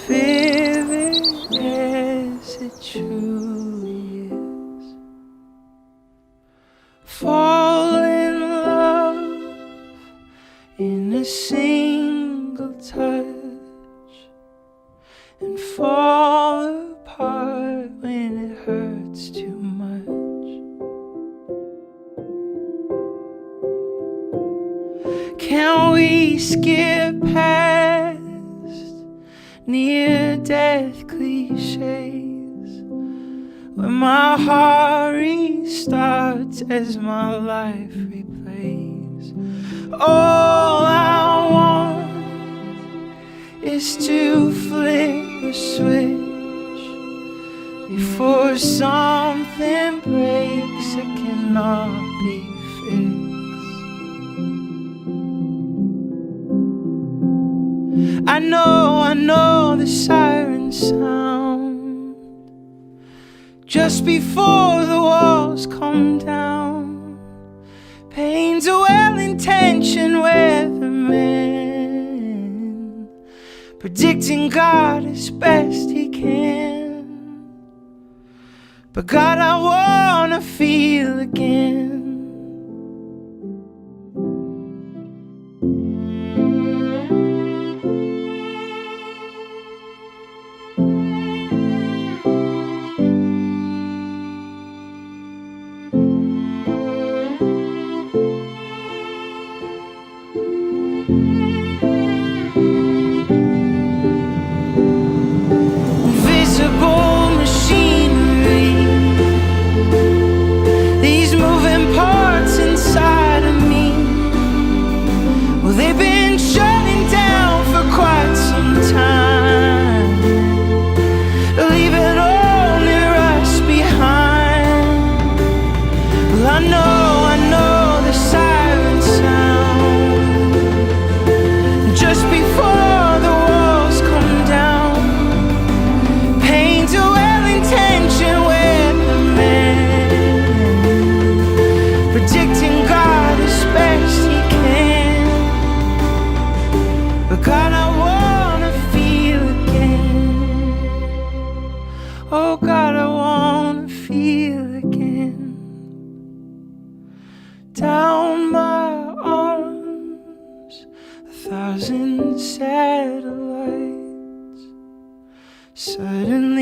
vivid as it truly is. Fall in love in a single touch and fall apart when it hurts too much. Can we skip past near-death cliches when my heart restarts as my life replays? All I want is to flip a switch before something breaks that cannot be fixed. I know the sirens sound just before the walls come down. Pain's a well-intentioned weatherman, predicting God as best he can. But God, I wanna feel again. Invisible machinery, these moving parts inside of me, well, they've been shutting down for quite some time, leaving only rust behind. Well, I know the siren sound just before the walls come down. Pain's a well-intentioned weatherman, predicting God as best he can. But God, I wanna feel again. Oh God, I wanna feel again. Down my arms, 1,000 satellites suddenly